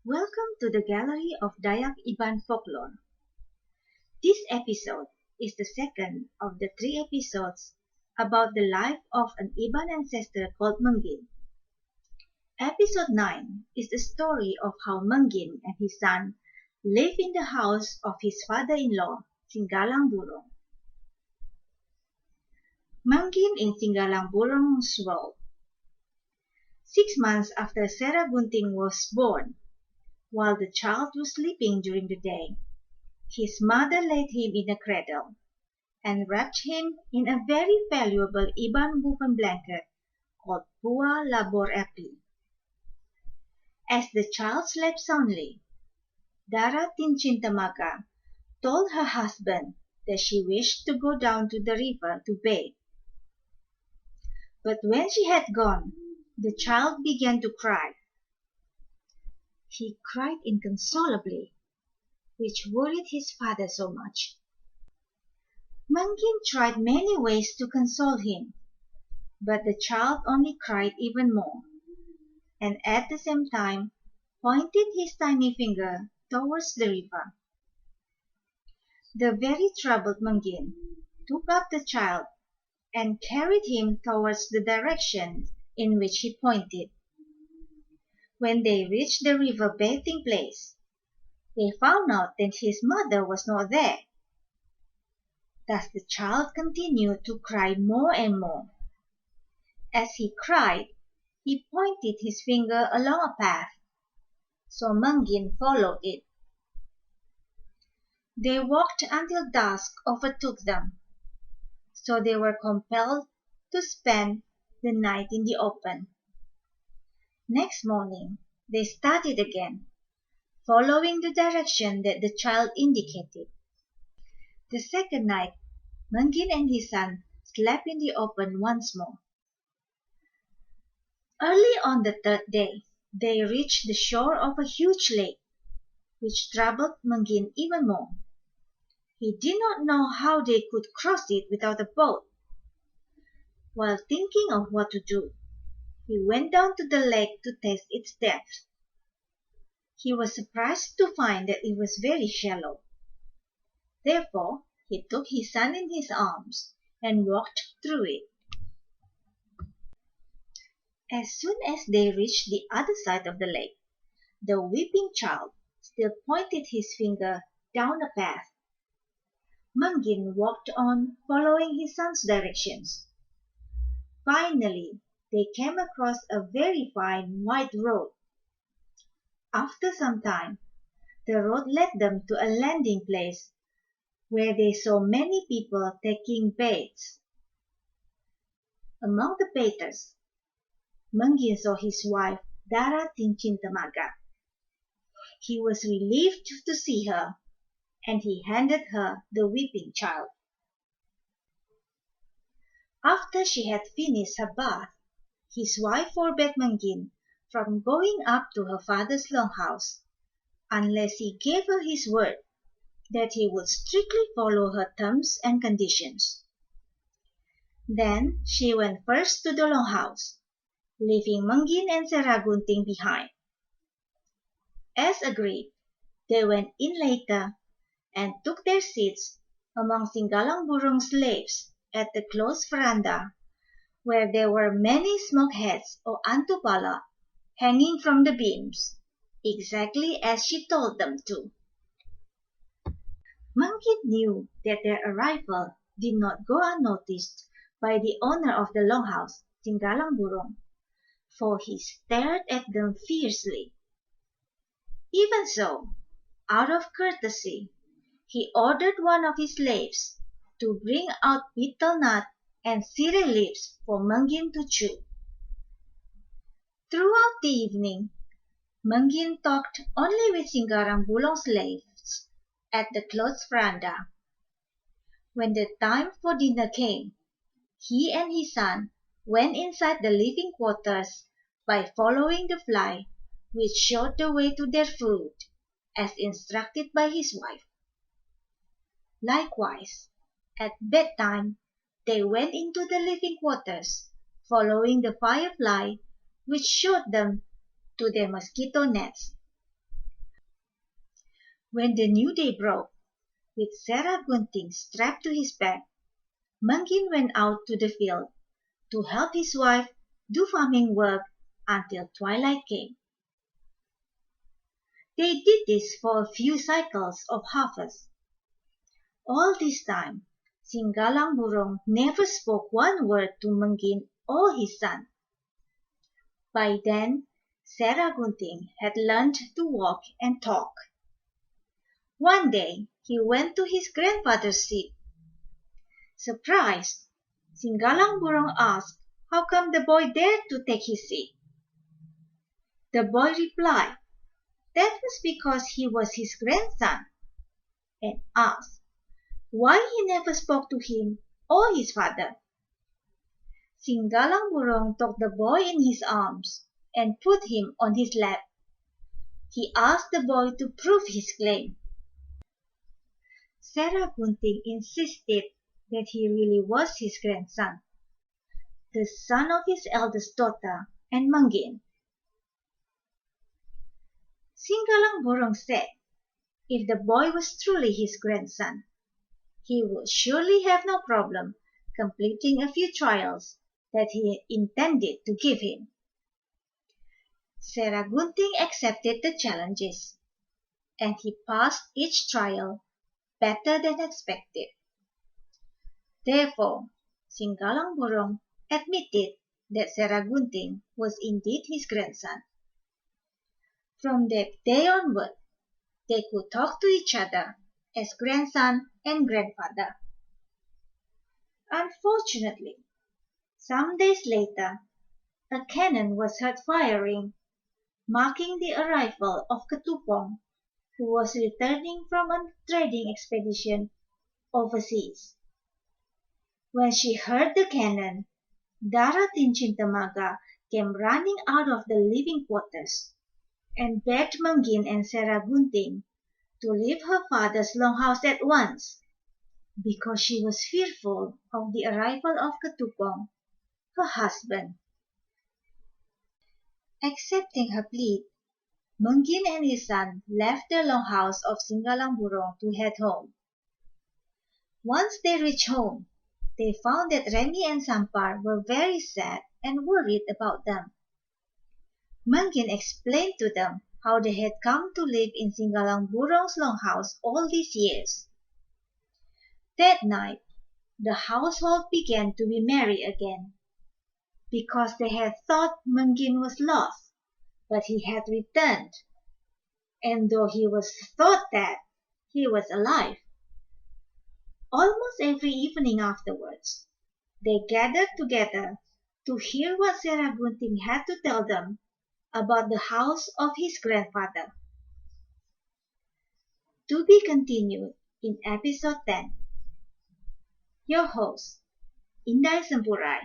Welcome to the Gallery of Dayak Iban Folklore. This episode is the second of the 3 episodes about the life of an Iban ancestor called Menggin. Episode 9 is the story of how Menggin and his son live in the house of his father-in-law, Singalang Burong. Menggin in Singalang Burong's world. 6 months after Sera Gunting was born, while the child was sleeping during the day, his mother laid him in a cradle and wrapped him in a very valuable Iban woven blanket called Pua Labor Api. As the child slept soundly, Dara Tinchintamaga told her husband that she wished to go down to the river to bathe. But when she had gone, the child began to cry. He cried inconsolably, which worried his father so much. Menggin tried many ways to console him, but the child only cried even more, and at the same time pointed his tiny finger towards the river. The very troubled Menggin took up the child and carried him towards the direction in which he pointed. When they reached the river bathing place, they found out that his mother was not there. Thus the child continued to cry more and more. As he cried, he pointed his finger along a path, so Menggin followed it. They walked until dusk overtook them, so they were compelled to spend the night in the open. Next morning, they started again, following the direction that the child indicated. The second night, Menggin and his son slept in the open once more. Early on the third day, they reached the shore of a huge lake, which troubled Menggin even more. He did not know how they could cross it without a boat. While thinking of what to do, he went down to the lake to test its depth. He was surprised to find that it was very shallow. Therefore, he took his son in his arms and walked through it. As soon as they reached the other side of the lake, the weeping child still pointed his finger down a path. Menggin walked on, following his son's directions. Finally, they came across a very fine white road. After some time, the road led them to a landing place where they saw many people taking baths. Among the bathers, Menggin saw his wife Dara Tinchintamaga. He was relieved to see her, and he handed her the weeping child. After she had finished her bath, his wife forbade Menggin from going up to her father's longhouse unless he gave her his word that he would strictly follow her terms and conditions. Then she went first to the longhouse, leaving Menggin and Sera Gunting behind. As agreed, they went in later and took their seats among Singalang Burong slaves at the closed veranda, where there were many smoke heads or antupala hanging from the beams, exactly as she told them to. Menggin knew that their arrival did not go unnoticed by the owner of the longhouse, Singalang Burong, for he stared at them fiercely. Even so, out of courtesy, he ordered one of his slaves to bring out betel nut and sirih leaves for Menggin to chew. Throughout the evening, Menggin talked only with Singalang Burong slaves at the closed veranda. When the time for dinner came, he and his son went inside the living quarters by following the fly which showed the way to their food, as instructed by his wife. Likewise, at bedtime, they went into the living quarters, following the firefly which showed them to their mosquito nets. When the new day broke, with Sera Gunting strapped to his back, Menggin went out to the field to help his wife do farming work until twilight came. They did this for a few cycles of harvest. All this time, Singalang Burong never spoke one word to Menggin or his son. By then, Sera Gunting had learned to walk and talk. One day, he went to his grandfather's seat. Surprised, Singalang Burong asked how come the boy dared to take his seat. The boy replied that was because he was his grandson, and asked why he never spoke to him or his father. Singalang Burong took the boy in his arms and put him on his lap. He asked the boy to prove his claim. Sera Gunting insisted that he really was his grandson, the son of his eldest daughter and Menggin. Singalang Burong said if the boy was truly his grandson, he would surely have no problem completing a few trials that he intended to give him. Sera Gunting accepted the challenges, and he passed each trial better than expected. Therefore, Singalang Burong admitted that Sera Gunting was indeed his grandson. From that day onward, they could talk to each other as grandson and grandfather. Unfortunately, some days later, a cannon was heard firing, marking the arrival of Ketupong, who was returning from a trading expedition overseas. When she heard the cannon, Daratin Chintamaga came running out of the living quarters and begged Menggin and Sera Gunting to leave her father's longhouse at once, because she was fearful of the arrival of Ketupong, her husband. Accepting her plea, Menggin and his son left the longhouse of Singalang Burong to head home. Once they reached home, they found that Remy and Sampar were very sad and worried about them. Menggin explained to them how they had come to live in Singalang Burong's longhouse all these years. That night, the household began to be merry again, because they had thought Menggin was lost, but he had returned, and though he was thought that he was alive. Almost every evening afterwards, they gathered together to hear what Sera Gunting had to tell them about the house of his grandfather. To be continued in episode 10. Your host, Indai Sampurai.